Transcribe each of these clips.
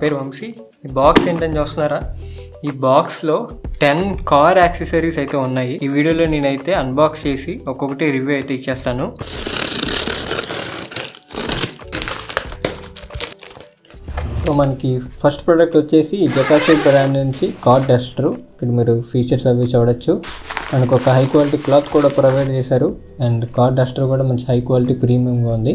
పేరు వంశీ. ఈ బాక్స్ ఏంటని చూస్తున్నారా? ఈ బాక్స్లో 10 కార్ యాక్సెసరీస్ అయితే ఉన్నాయి. ఈ వీడియోలో నేనైతే అన్బాక్స్ చేసి ఒక్కొక్కటి రివ్యూ అయితే ఇచ్చేస్తాను. సో మనకి ఫస్ట్ ప్రోడక్ట్ వచ్చేసి జకాషీ బ్రాండ్ నుంచి కార్ డస్టర్. ఇక్కడ మీరు ఫీచర్స్ అవి చూడొచ్చు. మనకు ఒక హై క్వాలిటీ క్లాత్ కూడా ప్రొవైడ్ చేశారు. అండ్ కార్ డస్టర్ కూడా మంచి హై క్వాలిటీ ప్రీమియంగా ఉంది.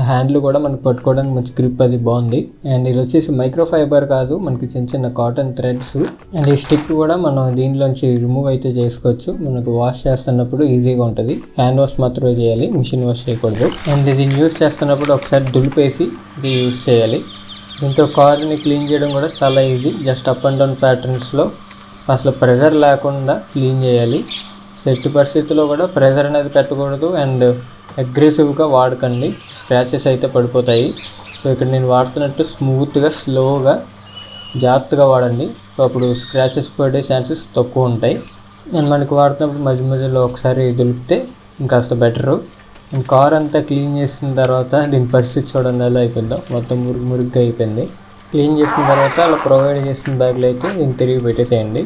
హ్యాండ్లు కూడా మనకు పట్టుకోవడానికి మంచి గ్రిప్ అది బాగుంది. అండ్ ఇది వచ్చేసి మైక్రోఫైబర్ కాదు, మనకి చిన్న చిన్న కాటన్ థ్రెడ్స్. అండ్ ఈ స్టిక్ కూడా మనం దీంట్లోంచి రిమూవ్ అయితే చేసుకోవచ్చు. మనకు వాష్ చేస్తున్నప్పుడు ఈజీగా ఉంటుంది. హ్యాండ్ వాష్ మాత్రమే చేయాలి, మిషన్ వాష్ చేయకూడదు. అండ్ దీన్ని యూస్ చేస్తున్నప్పుడు ఒకసారి దులిపేసి ఇది యూస్ చేయాలి. దీంతో కార్ని క్లీన్ చేయడం కూడా చాలా easy. Just up and down ప్యాటర్న్స్లో అసలు ప్రెజర్ లేకుండా క్లీన్ చేయాలి. ఎట్టి పరిస్థితుల్లో కూడా ప్రెజర్ అనేది పెట్టకూడదు. అండ్ అగ్రెసివ్గా వాడకండి, స్క్రాచెస్ అయితే పడిపోతాయి. సో ఇక్కడ నేను వాడుతున్నట్టు స్మూత్గా స్లోగా జాగ్రత్తగా వాడండి. సో అప్పుడు స్క్రాచెస్ పడే ఛాన్సెస్ తక్కువ ఉంటాయి. అండ్ మనకి వాడుతున్నప్పుడు మధ్య మధ్యలో ఒకసారి దులిపితే ఇంకాస్త బెటరు. అండ్ కార్ అంతా క్లీన్ చేసిన తర్వాత దీని పరిస్థితి చూడండి ఎలా అయిపోయిందో. మొత్తం మురిగ్గా అయిపోయింది. క్లీన్ చేసిన తర్వాత అలా ప్రొవైడ్ చేసిన బ్యాగ్లో అయితే దీన్ని తిరిగి పెట్టేసేయండి.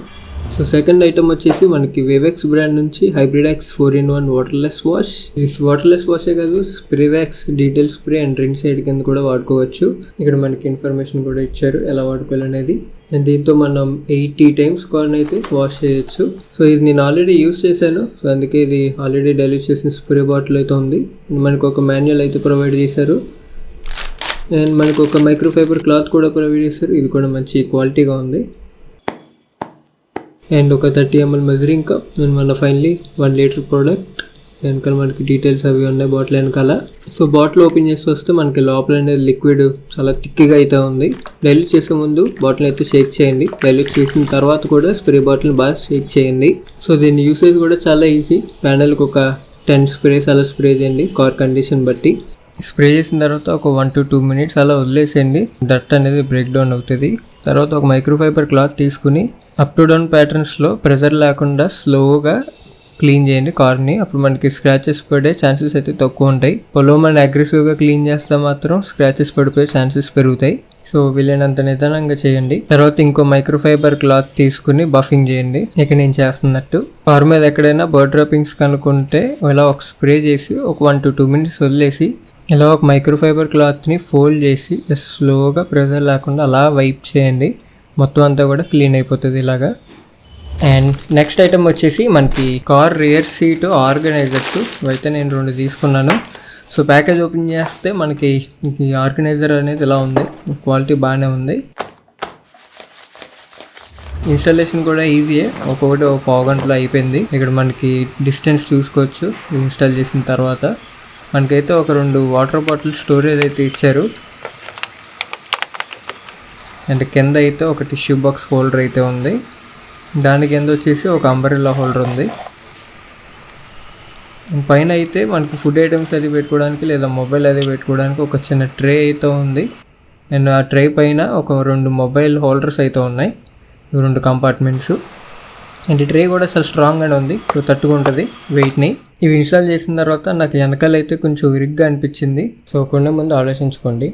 సో సెకండ్ ఐటమ్ వచ్చేసి మనకి వేవెక్స్ బ్రాండ్ నుంచి హైబ్రిడాక్స్ 4-in-1 వాటర్లెస్ వాష్. ఇది వాటర్లెస్ వాషే కాదు, spray wax, detail spray and drink side కింద కూడా వాడుకోవచ్చు. ఇక్కడ మనకి ఇన్ఫర్మేషన్ కూడా ఇచ్చారు ఎలా వాడుకోవాలనేది. అండ్ దీంతో మనం 80 times కార్ని అయితే వాష్ చేయొచ్చు. సో ఇది నేను ఆల్రెడీ యూస్ చేశాను. సో అందుకే ఇది ఆల్రెడీ డైల్యూట్ చేసిన స్ప్రే బాటిల్ అయితే ఉంది. మనకు ఒక మాన్యువల్ అయితే ప్రొవైడ్ చేశారు. అండ్ మనకు ఒక మైక్రోఫైబర్ క్లాత్ కూడా ప్రొవైడ్ చేశారు. ఇది కూడా మంచి క్వాలిటీగా ఉంది. అండ్ ఒక 30 ml మెజరింగ్ కప్. అండ్ మన ఫైనలీ 1 లీటర్ ప్రోడక్ట్. వెనకాల మనకి డీటెయిల్స్ అవి ఉన్నాయి బాటిల్ వెనకాల. సో బాటిల్ ఓపెన్ చేసి వస్తే మనకి లోపల అనేది లిక్విడ్ చాలా థిక్గా అయితే ఉంది. డైల్యూట్ చేసే ముందు బాటిల్ అయితే షేక్ చేయండి. డైల్యూట్ చేసిన తర్వాత కూడా స్ప్రే బాటిల్ బాగా షేక్ చేయండి. సో దీని యూసేజ్ కూడా చాలా ఈజీ. ప్యానల్కి ఒక 10 స్ప్రేస్ అలా స్ప్రే చేయండి కార్ కండిషన్ బట్టి. స్ప్రే చేసిన తర్వాత ఒక 1 to 2 minutes అలా వదిలేసేయండి. డస్ట్ అనేది బ్రేక్ డౌన్ అవుతుంది. తర్వాత ఒక మైక్రోఫైబర్ క్లాత్ తీసుకుని అప్ టు డౌన్ ప్యాటర్న్స్లో ప్రెజర్ లేకుండా స్లోగా క్లీన్ చేయండి కార్ని. అప్పుడు మనకి స్క్రాచెస్ పడే ఛాన్సెస్ అయితే తక్కువ ఉంటాయి. పొలో మనం అగ్రెసివ్గా క్లీన్ చేస్తే మాత్రం స్క్రాచెస్ పడిపోయే ఛాన్సెస్ పెరుగుతాయి. సో వీలైనంత నిదానంగా చేయండి. తర్వాత ఇంకో మైక్రోఫైబర్ క్లాత్ తీసుకుని బఫింగ్ చేయండి. ఇక నేను చేస్తున్నట్టు కార్ మీద ఎక్కడైనా బర్డ్ డ్రాపింగ్స్ కనుక్కుంటే ఇలా ఒక స్ప్రే చేసి ఒక 1 to 2 minutes వదిలేసి ఇలా ఒక మైక్రోఫైబర్ క్లాత్ని ఫోల్డ్ చేసి స్లోగా ప్రెజర్ లేకుండా అలా వైప్ చేయండి. మొత్తం అంతా కూడా క్లీన్ అయిపోతుంది ఇలాగా. అండ్ నెక్స్ట్ ఐటమ్ వచ్చేసి మనకి కార్ రియర్ సీట్ ఆర్గనైజర్స్. అయితే నేను 2 తీసుకున్నాను. సో ప్యాకేజ్ ఓపెన్ చేస్తే మనకి ఈ ఆర్గనైజర్ అనేది ఇలా ఉంది. క్వాలిటీ బాగానే ఉంది. ఇన్స్టాలేషన్ కూడా ఈజీయే. ఒక్కొక్కటి ఒక పావు గంటలో అయిపోయింది. ఇక్కడ మనకి డిస్టెన్స్ చూసుకోవచ్చు ఇన్స్టాల్ చేసిన తర్వాత. మనకైతే ఒక 2 వాటర్ బాటిల్ స్టోరేజ్ అయితే ఇచ్చారు. అండ్ కింద అయితే ఒక టిష్యూ బాక్స్ హోల్డర్ అయితే ఉంది. దాని కింద వచ్చేసి ఒక అంబ్రెల్లా హోల్డర్ ఉంది. పైన అయితే మనకి ఫుడ్ ఐటమ్స్ అది పెట్టుకోవడానికి లేదా మొబైల్ అది పెట్టుకోవడానికి ఒక చిన్న ట్రే అయితే ఉంది. అండ్ ఆ ట్రే పైన ఒక 2 మొబైల్ హోల్డర్స్ అయితే ఉన్నాయి, 2 కంపార్ట్మెంట్స్. అండ్ ఈ ట్రే కూడా చాలా స్ట్రాంగ్గానే ఉంది. సో తట్టుకుంటుంది వెయిట్ని. ఇవి ఇన్స్టాల్ చేసిన తర్వాత నాకు వెనకాల అయితే కొంచెం ఇరుగ్గా అనిపించింది. సో కొనే ముందు ఆలోచించుకోండి.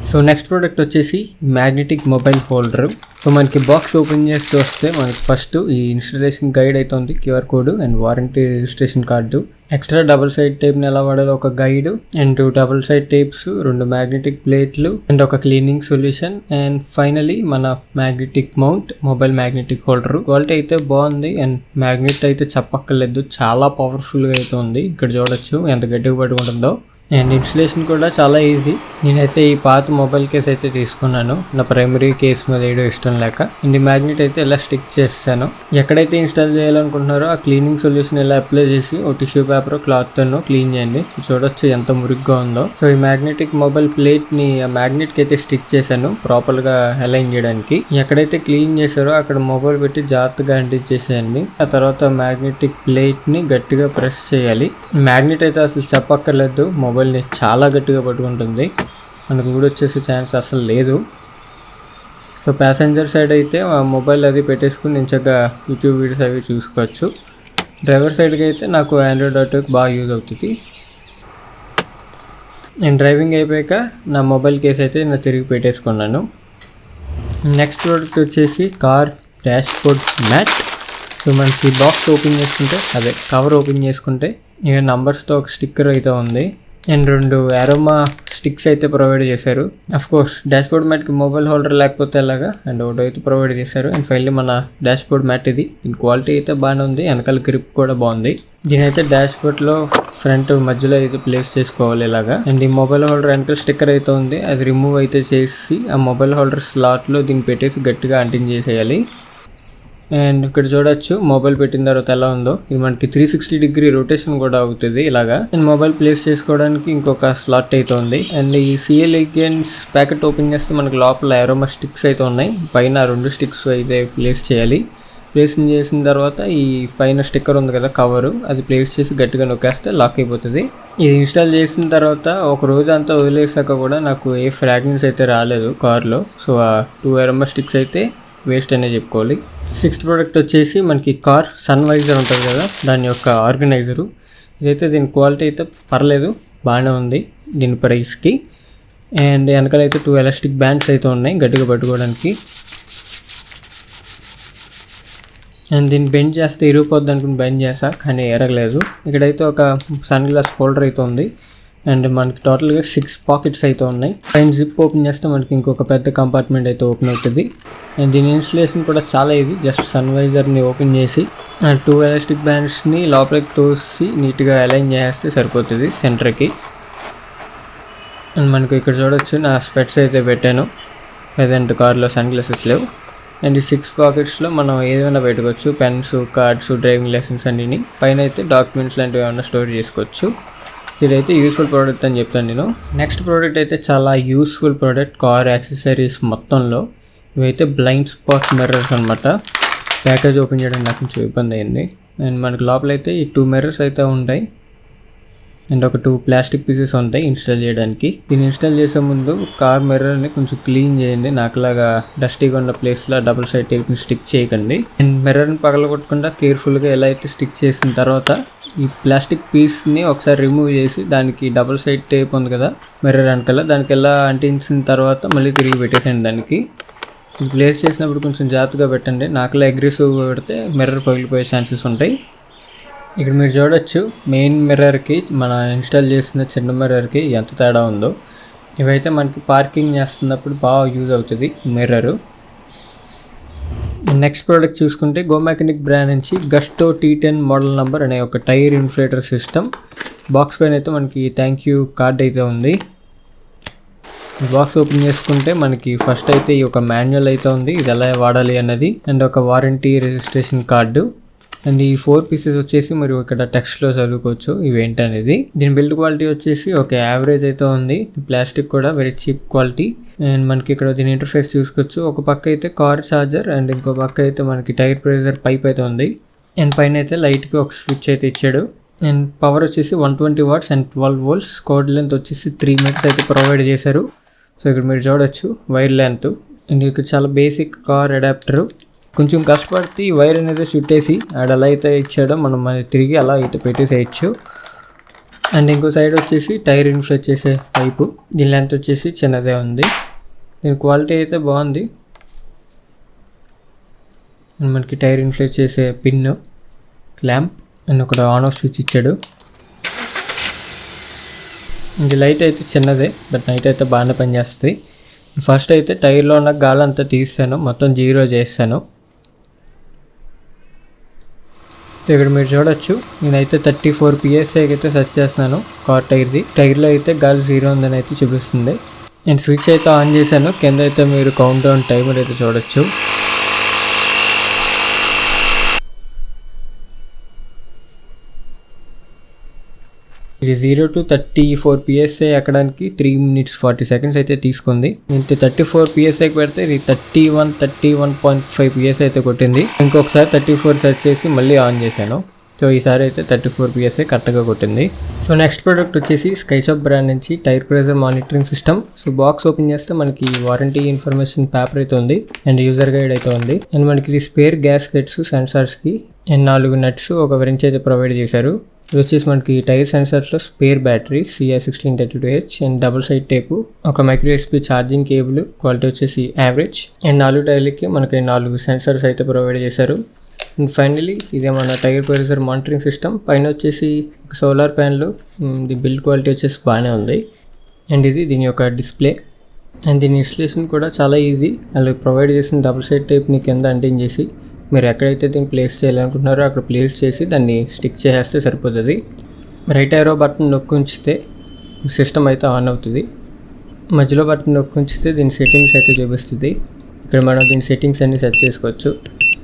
సో నెక్స్ట్ ప్రోడక్ట్ వచ్చేసి మ్యాగ్నెటిక్ మొబైల్ హోల్డర్. సో మనకి బాక్స్ ఓపెన్ చేస్తూ వస్తే మనకి ఫస్ట్ ఈ ఇన్స్టాలేషన్ గైడ్ అయితే ఉంది, QR code and warranty registration card. Extra double side టేప్ని ఎలా వాడాలో ఒక guide. And 2 double side tapes, 2 magnetic ప్లేట్లు అండ్ ఒక క్లీనింగ్ సొల్యూషన్. అండ్ ఫైనలీ మన magnetic mount mobile magnetic holder. Quality అయితే బాగుంది. అండ్ మ్యాగ్నెట్ అయితే చెప్పక్కర్లేదు, చాలా పవర్ఫుల్గా అయితే ఉంది. ఇక్కడ చూడొచ్చు ఎంత గట్టిగా పట్టుకుంటుందో. అండ్ ఇన్స్టలేషన్ కూడా చాలా ఈజీ. నేనైతే ఈ పాత మొబైల్ కేస్ అయితే తీసుకున్నాను, నా ప్రైమరీ కేస్ మీద వేయడం ఇష్టం లేక. అండ్ ఈ మ్యాగ్నెట్ అయితే ఇలా స్టిక్ చేస్తాను. ఎక్కడైతే ఇన్స్టాల్ చేయాలనుకుంటున్నారో ఆ క్లీనింగ్ సొల్యూషన్ ఇలా అప్లై చేసి ఒక టిష్యూ పేపర్ క్లాత్ తో క్లీన్ చేయండి. చూడొచ్చు ఎంత మురిగ్గా ఉందో. సో ఈ మ్యాగ్నెటిక్ మొబైల్ ప్లేట్ ని ఆ మ్యాగ్నెట్ కి అయితే స్టిక్ చేశాను ప్రాపర్ గా అలైన్ చేయడానికి. ఎక్కడైతే క్లీన్ చేశారో అక్కడ మొబైల్ పెట్టి జాగ్రత్తగా అంటించేసేయండి. ఆ తర్వాత మ్యాగ్నెటిక్ ప్లేట్ ని గట్టిగా ప్రెస్ చేయాలి. మ్యాగ్నెట్ అయితే అసలు చెప్పక్కర్లేదు, మొబైల్ని చాలా గట్టిగా పట్టుకుంటుంది. మనకు కూడా వచ్చేసే ఛాన్స్ అసలు లేదు. సో ప్యాసింజర్ సైడ్ అయితే మొబైల్ అది పెట్టేసుకుని నేను చక్కగా యూట్యూబ్ వీడియోస్ అవి చూసుకోవచ్చు. డ్రైవర్ సైడ్కి అయితే నాకు ఆండ్రాయిడ్ ఆటోకి బాగా యూజ్ అవుతుంది. నేను డ్రైవింగ్ అయిపోయాక నా మొబైల్ కేస్ అయితే నేను తిరిగి పెట్టేసుకున్నాను. నెక్స్ట్ ప్రోడక్ట్ వచ్చేసి car dashboard mat. So మనకి బాక్స్ ఓపెన్ చేసుకుంటే అదే కవర్ ఓపెన్ చేసుకుంటే ఇక నంబర్స్తో ఒక స్టిక్కర్ అయితే ఉంది అండ్ 2 అరోమా స్టిక్స్ అయితే ప్రొవైడ్ చేశారు. అఫ్ కోర్స్ డాష్ బోర్డ్ మ్యాట్కి మొబైల్ హోల్డర్ లేకపోతే ఎలాగా అండ్ ఒకటి అయితే ప్రొవైడ్ చేశారు. అండ్ ఫైనల్లీ మన డాష్ బోర్డ్ మ్యాట్ ఇది. దీని క్వాలిటీ అయితే బాగానే ఉంది, వెనకాల గ్రిప్ కూడా బాగుంది. దీని అయితే డాష్ బోర్డ్లో ఫ్రంట్ మధ్యలో అయితే ప్లేస్ చేసుకోవాలి ఇలాగా. అండ్ ఈ మొబైల్ హోల్డర్ వెనకాల స్టిక్కర్ అయితే ఉంది, అది రిమూవ్ అయితే చేసి ఆ మొబైల్ హోల్డర్ స్లాట్లో దీన్ని పెట్టేసి గట్టిగా అంటించేసేయాలి. అండ్ ఇక్కడ చూడొచ్చు మొబైల్ పెట్టిన తర్వాత ఎలా ఉందో. ఇది మనకి 360 డిగ్రీ రొటేషన్ కూడా అవుతుంది ఇలాగా. అండ్ మొబైల్ ప్లేస్ చేసుకోవడానికి ఇంకొక స్లాట్ అయితే ఉంది. అండ్ ఈ సిఎల్ ఎగెన్స్ ప్యాకెట్ ఓపెన్ చేస్తే మనకి లోపల అరోమా స్టిక్స్ అయితే ఉన్నాయి. పైన 2 స్టిక్స్ అయితే ప్లేస్ చేయాలి. ప్లేస్ చేసిన తర్వాత ఈ పైన స్టిక్కర్ ఉంది కదా కవరు, అది ప్లేస్ చేసి గట్టిగా నొక్కేస్తే లాక్ అయిపోతుంది. ఇది ఇన్స్టాల్ చేసిన తర్వాత ఒక రోజు అంతా వదిలేసాక కూడా నాకు ఏ ఫ్రాగ్రెన్స్ అయితే రాలేదు కార్లో. సో ఆ 2 అరోమా స్టిక్స్ అయితే వేస్ట్ అనే చెప్పుకోవాలి. 6th ప్రోడక్ట్ వచ్చేసి మనకి కార్ సన్ వైజర్ ఉంటుంది కదా, దాని యొక్క ఆర్గనైజరు. ఇదైతే దీని క్వాలిటీ అయితే పర్లేదు, బాగానే ఉంది దీని ప్రైస్కి. అండ్ వెనకాల అయితే 2 ఎలాస్టిక్ బ్యాండ్స్ అయితే ఉన్నాయి గట్టిగా పట్టుకోవడానికి. అండ్ దీన్ని బెండ్ చేస్తే ఇరిగిపోద్ది అనుకుని బెండ్ చేసా, కానీ ఎరగలేదు. ఇక్కడైతే ఒక సన్ గ్లాస్ హోల్డర్ అయితే ఉంది. అండ్ మనకి టోటల్గా 6 పాకెట్స్ అయితే ఉన్నాయి. పైన జిప్ ఓపెన్ చేస్తే మనకి ఇంకొక పెద్ద కంపార్ట్మెంట్ అయితే ఓపెన్ అవుతుంది. అండ్ దీని ఇన్స్టలేషన్ కూడా చాలా ఈజీ. జస్ట్ సన్ వైజర్ని ఓపెన్ చేసి 2 ఎలాస్టిక్ బ్యాండ్స్ని లోపలికి తోసి నీట్గా అలైన్ చేస్తే సరిపోతుంది సెంటర్కి. అండ్ మనకు ఇక్కడ చూడొచ్చు నా స్పెట్స్ అయితే పెట్టాను, లేదంటే కార్లో సన్ గ్లాసెస్ లేవు. అండ్ ఈ 6 పాకెట్స్లో మనం ఏదైనా పెట్టుకోవచ్చు, పెన్స్, కార్డ్స్, డ్రైవింగ్ లైసెన్స్ అన్నిని. పైన అయితే డాక్యుమెంట్స్ లాంటివి ఏమైనా స్టోర్ చేసుకోవచ్చు. ఇదైతే యూస్ఫుల్ ప్రోడక్ట్ అని చెప్తాను నేను. నెక్స్ట్ ప్రోడక్ట్ అయితే చాలా యూస్ఫుల్ ప్రోడక్ట్ కార్ యాక్సెసరీస్ మొత్తంలో. ఇవైతే బ్లైండ్ స్పాట్ మిర్రర్స్ అనమాట. ప్యాకేజ్ ఓపెన్ చేయడం నాకు కొంచెం ఇబ్బంది అయింది. అండ్ మనకి లోపల అయితే ఈ 2 మిర్రర్స్ అయితే ఉంటాయి అండ్ ఒక 2 ప్లాస్టిక్ పీసెస్ ఉంటాయి ఇన్స్టాల్ చేయడానికి. దీన్ని ఇన్స్టాల్ చేసే ముందు కార్ మిర్రర్ని కొంచెం క్లీన్ చేయండి. నాకులాగా డస్టీగా ఉన్న ప్లేస్లో డబుల్ సైడ్ టేప్ని స్టిక్ చేయకండి. అండ్ మిర్రర్ని పగలగొట్టకుండా కేర్ఫుల్గా ఎలా అయితే స్టిక్ చేసిన తర్వాత ఈ ప్లాస్టిక్ పీస్ని ఒకసారి రిమూవ్ చేసి దానికి డబుల్ సైడ్ టేప్ ఉంది కదా మిర్రర్ వెనకాల, దానికి ఎలా అంటించిన తర్వాత మళ్ళీ తిరిగి పెట్టేసేయండి. దానికి ప్లేస్ చేసినప్పుడు కొంచెం జాగ్రత్తగా పెట్టండి. నాకులా అగ్రెసివ్గా పెడితే మిర్రర్ పగిలిపోయే ఛాన్సెస్ ఉంటాయి. ఇక్కడ మీరు చూడొచ్చు మెయిన్ మిర్రర్కి మన ఇన్స్టాల్ చేసిన చిన్న మిర్రర్కి ఎంత తేడా ఉందో. ఇవైతే మనకి పార్కింగ్ చేస్తున్నప్పుడు బాగా యూజ్ అవుతుంది మిర్రరు. నెక్స్ట్ ప్రోడక్ట్ చూసుకుంటే గో మెకానిక్ బ్రాండ్ నుంచి గస్టో T10 మోడల్ నెంబర్ అనే ఒక టైర్ ఇన్ఫ్లేటర్ సిస్టమ్. బాక్స్ పైన అయితే మనకి థ్యాంక్ యూ కార్డ్ అయితే ఉంది. బాక్స్ ఓపెన్ చేసుకుంటే మనకి ఫస్ట్ అయితే ఈ ఒక మాన్యువల్ అయితే ఉంది, ఇది ఎలా వాడాలి అన్నది, అండ్ ఒక వారంటీ రిజిస్ట్రేషన్ కార్డు. అండ్ ఈ 4 పీసెస్ వచ్చేసి మీరు ఇక్కడ టెక్స్ట్లో చదువుకోవచ్చు ఇవేంటనేది. దీని బిల్డ్ క్వాలిటీ వచ్చేసి ఒక యావరేజ్ అయితే ఉంది. ప్లాస్టిక్ కూడా వెరీ చీప్ క్వాలిటీ. అండ్ మనకి ఇక్కడ దీని ఇంటర్ఫేస్ చూసుకోవచ్చు. ఒక పక్క అయితే కార్ ఛార్జర్ అండ్ ఇంకో పక్క అయితే మనకి టైర్ ప్రెజర్ పైప్ అయితే ఉంది. అండ్ పైన అయితే లైట్కి ఒక స్విచ్ అయితే ఇచ్చాడు. అండ్ పవర్ వచ్చేసి 120 watts and 12 volts. Cord length వచ్చేసి 3 మీటర్స్ అయితే ప్రొవైడ్ చేశారు. సో ఇక్కడ మీరు చూడొచ్చు వైర్ లెంత్. అండ్ ఇక్కడ చాలా బేసిక్ కార్ అడాప్టరు. కొంచెం కష్టపడితే ఈ వైర్ అనేది చుట్టేసి ఆడ ఎలా అయితే ఇచ్చాడో మనం తిరిగి అలా అయితే పెట్టేసేయచ్చు. అండ్ ఇంకో సైడ్ వచ్చేసి టైర్ ఇన్ఫ్లేట్ చేసే పైపు. దీని లెంత్ వచ్చేసి చిన్నదే ఉంది. దీని క్వాలిటీ అయితే బాగుంది. అండ్ మనకి టైర్ ఇన్ఫ్లేట్ చేసే పిన్, క్లాంప్ అండ్ ఒక ఆన్ ఆఫ్ స్విచ్ ఇచ్చాడు. ఇది లైట్ అయితే చిన్నదే బట్ నైట్ అయితే బాగానే పనిచేస్తుంది. ఫస్ట్ అయితే టైర్లో ఉన్న గాలి అంతా తీస్తాను, మొత్తం 0 చేస్తాను. ఇక్కడ మీరు చూడొచ్చు నేనైతే 34 PSI అయితే సెర్చ్ చేస్తున్నాను కార్ టైర్ది. టైర్లో అయితే గాలి 0 ఉందని అయితే చూపిస్తుంది. నేను స్విచ్ అయితే ఆన్ చేశాను. కింద అయితే మీరు కౌంట్ డౌన్ టైమర్ అయితే చూడొచ్చు. ఇది 0 to 34 PSI ఎక్కడానికి 3 minutes 40 seconds అయితే తీసుకుంది. ఇంత 34 PSIకి పెడితే ఇది 31.5 PSI అయితే కొట్టింది. ఇంకొకసారి 34 సెర్చ్ చేసి మళ్ళీ ఆన్ చేశాను. సో ఈసారి అయితే 34 PSI కరెక్ట్గా కొట్టింది. సో నెక్స్ట్ ప్రోడక్ట్ వచ్చేసి స్కైషాప్ బ్రాండ్ నుంచి tyre pressure monitoring system. So box open చేస్తే మనకి వారంటీ ఇన్ఫర్మేషన్ పేపర్ అయితే ఉంది అండ్ యూజర్ గైడ్ అయితే ఉంది. అండ్ మనకి ఇది స్పేర్ గ్యాస్ కెట్స్ సెన్సార్స్కి అండ్ 4 నట్స్ ఒక wrench అయితే ప్రొవైడ్ చేశారు. ఇది వచ్చేసి మనకి టైర్ సెన్సర్స్లో spare battery CR1632H and double side tape, ఒక micro USB charging cable, quality వచ్చేసి యావరేజ్ అండ్ 4 టైర్లకి మనకి 4 సెన్సర్స్ అయితే ప్రొవైడ్ చేశారు. అండ్ ఫైనలీ ఇదే మన టైర్ ప్రెషర్ మానిటరింగ్ సిస్టమ్. పైన వచ్చేసి solar panel, the build quality వచ్చేసి బాగానే ఉంది. అండ్ ఇది దీని యొక్క డిస్ప్లే అండ్ దీని ఇన్స్టలేషన్ కూడా చాలా ఈజీ. వాళ్ళు ప్రొవైడ్ చేసిన డబుల్ సైడ్ టేప్ని కింద అంటించేసి మీరు ఎక్కడైతే దీన్ని ప్లేస్ చేయాలనుకుంటున్నారో అక్కడ ప్లేస్ చేసి దాన్ని స్టిక్ చేసేస్తే సరిపోతుంది. రైట్ ఏరో బటన్ నొక్కి ఉంచితే సిస్టమ్ అయితే ఆన్ అవుతుంది. మధ్యలో బటన్ నొక్కి ఉంచితే దీని సెట్టింగ్స్ అయితే చూపిస్తుంది. ఇక్కడ మనం దీని సెట్టింగ్స్ అన్నీ సెట్ చేసుకోవచ్చు.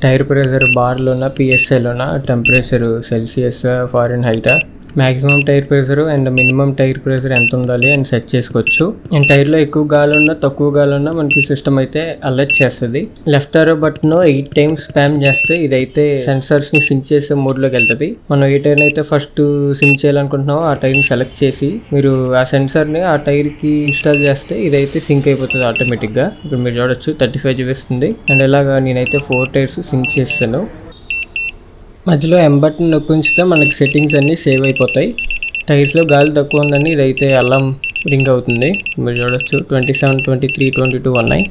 టైర్ ప్రెషర్ బార్లోనా, PSIలోనా, temperature Celsius, Fahrenheit, maximum tyre pressure and minimum tyre pressure ఎంత ఉండాలి అని సెట్ చేసుకోవచ్చు. అండ్ టైర్లో ఎక్కువ గాలి ఉన్నా తక్కువ గాలి ఉన్నా మనకి సిస్టమ్ అయితే అలర్ట్ చేస్తుంది. లెఫ్ట్ ఏరో బటన్ 8 టైమ్స్ స్పామ్ చేస్తే ఇదైతే సెన్సర్స్ని సింక్ చేసే మోడ్లోకి వెళ్తుంది. మనం ఏ టైర్ని అయితే ఫస్ట్ సింక్ చేయాలనుకుంటున్నామో ఆ టైర్ని సెలెక్ట్ చేసి మీరు ఆ సెన్సర్ని ఆ టైర్కి ఇన్స్టాల్ చేస్తే ఇదైతే సింక్ అయిపోతుంది ఆటోమేటిక్గా. ఇప్పుడు మీరు చూడొచ్చు 35 చూపిస్తుంది. అండ్ ఇలాగా నేనైతే 4 టైర్స్ సింక్ చేస్తాను. మధ్యలో M బటన్ నొక్కి ఉంచితే మనకి సెట్టింగ్స్ అన్నీ సేవ్ అయిపోతాయి. టైర్స్లో గాలి తక్కువ ఉందని ఇదైతే అలారం రింగ్ అవుతుంది. మీరు చూడొచ్చు 27, 23, 22 ఉన్నాయి.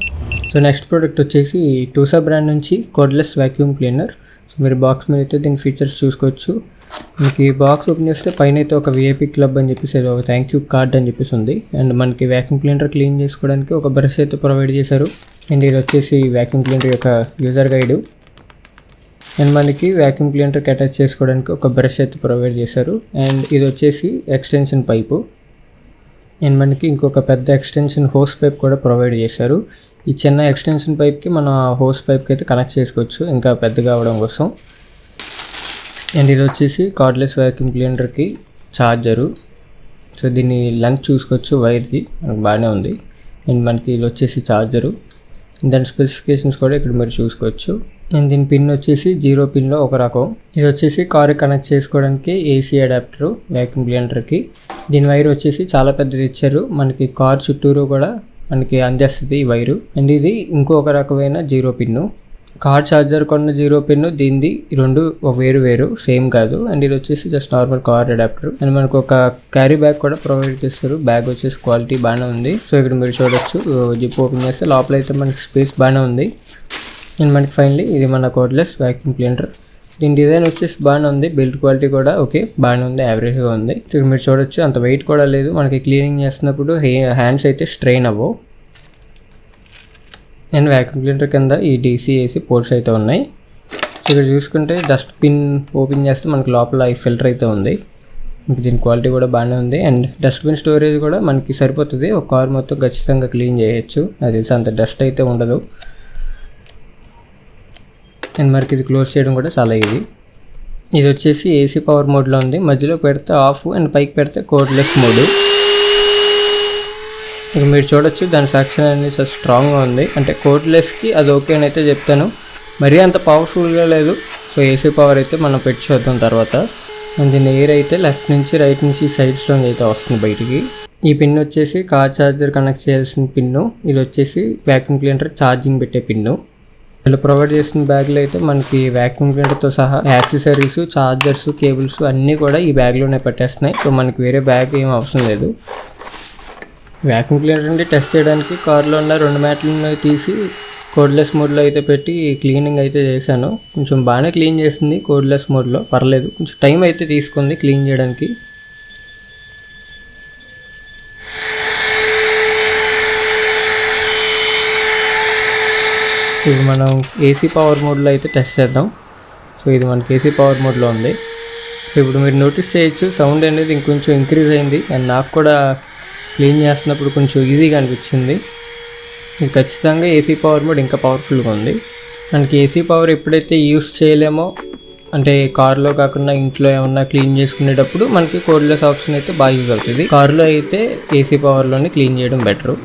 సో నెక్స్ట్ ప్రోడక్ట్ వచ్చేసి టూసా బ్రాండ్ నుంచి కోడ్లెస్ వ్యాక్యూమ్ క్లీనర్. సో మీరు బాక్స్ మీద అయితే దీని ఫీచర్స్ చూసుకోవచ్చు. మీకు ఈ బాక్స్ ఓపెన్ చేస్తే పైన అయితే ఒక VIP క్లబ్ అని చెప్పేసి ఒక థ్యాంక్ యూ కార్డ్ అని చెప్పేసి ఉంది. అండ్ మనకి వ్యాక్యూమ్ క్లీనర్ క్లీన్ చేసుకోవడానికి ఒక బ్రష్ అయితే ప్రొవైడ్ చేశారు. అండ్ ఇది వచ్చేసి వ్యాక్యూమ్ క్లీనర్ యొక్క యూజర్ గైడు. అండ్ మనకి వ్యాక్యూమ్ క్లీనర్కి అటాచ్ చేసుకోవడానికి ఒక బ్రష్ అయితే ప్రొవైడ్ చేశారు. అండ్ ఇది వచ్చేసి ఎక్స్టెన్షన్ పైపు. అండ్ మనకి ఇంకొక పెద్ద ఎక్స్టెన్షన్ హోస్ పైప్ కూడా ప్రొవైడ్ చేశారు. ఈ చిన్న ఎక్స్టెన్షన్ పైప్కి మనం హోస్ పైప్కి అయితే కనెక్ట్ చేసుకోవచ్చు ఇంకా పెద్దగా అవడం కోసం. అండ్ ఇది వచ్చేసి కార్డ్లెస్ వ్యాక్యూమ్ క్లీనర్కి ఛార్జరు. సో దీన్ని లెంత్ చూసుకోవచ్చు వైర్ది, మనకు బాగానే ఉంది. అండ్ మనకి ఇది వచ్చేసి ఛార్జరు. దాని స్పెసిఫికేషన్స్ కూడా ఇక్కడ మీరు చూసుకోవచ్చు. అండ్ దీని పిన్ వచ్చేసి 0 పిన్లో ఒక రకం. ఇది వచ్చేసి కార్ కనెక్ట్ చేసుకోవడానికి AC అడాప్టర్ వ్యాక్యూమ్ క్లీనర్కి. దీని వైర్ వచ్చేసి చాలా పెద్దది ఇచ్చారు. మనకి కార్ చుట్టూరు కూడా మనకి అందేస్తుంది ఈ వైరు. అండ్ ఇది ఇంకొక రకమైన 0 పిన్ను. కార్ ఛార్జర్ కొన్న 0 పిన్ను, దీనిది 2 వేరు సేమ్ కాదు. అండ్ ఇది వచ్చేసి just normal car adapter. And మనకు ఒక క్యారీ బ్యాగ్ కూడా ప్రొవైడ్ చేస్తారు. బ్యాగ్ వచ్చేసి క్వాలిటీ బాగానే ఉంది. సో ఇక్కడ మీరు చూడొచ్చు, జిప్ ఓపెన్ చేస్తే లోపల అయితే మనకి స్పేస్ బాగానే ఉంది. అండ్ మనకి ఫైనలీ ఇది మన కోడ్లెస్ వ్యాక్యూమ్ క్లీనర్. దీని డిజైన్ వచ్చేసి బాగానే ఉంది. బిల్డ్ క్వాలిటీ కూడా ఓకే బాగానే ఉంది, యావరేజ్గా ఉంది. ఇక్కడ మీరు చూడొచ్చు అంత వెయిట్ కూడా లేదు. మనకి క్లీనింగ్ చేస్తున్నప్పుడు హ్యాండ్స్ అయితే స్ట్రెయిన్ అవ్వవు. అండ్ వ్యాక్యూమ్ క్లీనర్ కింద ఈ DC AC పోర్ట్స్ అయితే ఉన్నాయి. ఇక్కడ చూసుకుంటే డస్ట్ బిన్ ఓపెన్ చేస్తే మనకి లోపల ఈ ఫిల్టర్ అయితే ఉంది. మీకు దీని క్వాలిటీ కూడా బాగానే ఉంది. అండ్ డస్ట్బిన్ స్టోరేజ్ కూడా మనకి సరిపోతుంది. ఒక కార్ మొత్తం ఖచ్చితంగా క్లీన్ చేయొచ్చు. నాకు తెలిసి అంత డస్ట్ అయితే ఉండదు. అండ్ మనకి ఇది క్లోజ్ చేయడం కూడా చాలా ఈజీ. ఇది వచ్చేసి AC పవర్ మోడ్లో ఉంది. మధ్యలో పెడితే ఆఫ్ అండ్ పైకి పెడితే కోడ్లెస్ మోడ్. ఇక మీరు చూడొచ్చు దాని సక్షన్ అనేది స్ట్రాంగ్గా ఉంది. అంటే కోడ్లెస్కి అది ఓకే అని అయితే చెప్తాను. మరీ అంత పవర్ఫుల్గా లేదు. సో AC పవర్ అయితే మనం పెట్టి చూద్దాం తర్వాత. అండ్ దీని ఎయిర్ అయితే లెఫ్ట్ నుంచి రైట్ నుంచి సైడ్స్లో అయితే వస్తుంది బయటికి. ఈ పిన్ వచ్చేసి కార్ ఛార్జర్ కనెక్ట్ చేయాల్సిన పిన్ను. ఇది వచ్చేసి వ్యాక్యూమ్ క్లీనర్ ఛార్జింగ్ పెట్టే పిన్ను. వీళ్ళు ప్రొవైడ్ చేసిన బ్యాగ్లో అయితే మనకి వ్యాక్యూమ్ క్లీనర్తో సహా యాక్సెసరీస్, ఛార్జర్స్, కేబుల్స్ అన్నీ కూడా ఈ బ్యాగ్లోనే పెట్టేస్తున్నాయి. సో మనకి వేరే బ్యాగ్ ఏం అవసరం లేదు. వ్యాక్యూమ్ క్లీనర్ అంటే టెస్ట్ చేయడానికి కార్లో ఉన్న 2 మ్యాట్లను తీసి కోడ్లెస్ మోడ్లో అయితే పెట్టి క్లీనింగ్ అయితే చేశాను. కొంచెం బాగానే క్లీన్ చేసింది కోడ్లెస్ మోడ్లో, పర్లేదు. కొంచెం టైం అయితే తీసుకుంది క్లీన్ చేయడానికి. ఇది మనం AC పవర్ మోడ్లో అయితే టెస్ట్ చేద్దాం. సో ఇది మనకి AC పవర్ మోడ్లో ఉంది. సో ఇప్పుడు మీరు నోటీస్ చేయొచ్చు సౌండ్ అనేది ఇంకొంచెం ఇంక్రీజ్ అయింది. అండ్ నాకు కూడా క్లీన్ చేస్తున్నప్పుడు కొంచెం ఈజీగా అనిపించింది. ఇది ఖచ్చితంగా AC పవర్ మోడ్ ఇంకా పవర్ఫుల్గా ఉంది. మనకి AC పవర్ ఎప్పుడైతే యూస్ చేయలేమో, అంటే కార్లో కాకుండా ఇంట్లో ఏమన్నా క్లీన్ చేసుకునేటప్పుడు మనకి కోడ్లెస్ ఆప్షన్ అయితే బాగా యూజ్ అవుతుంది. కార్లో అయితే AC పవర్లోనే క్లీన్ చేయడం బెటరు.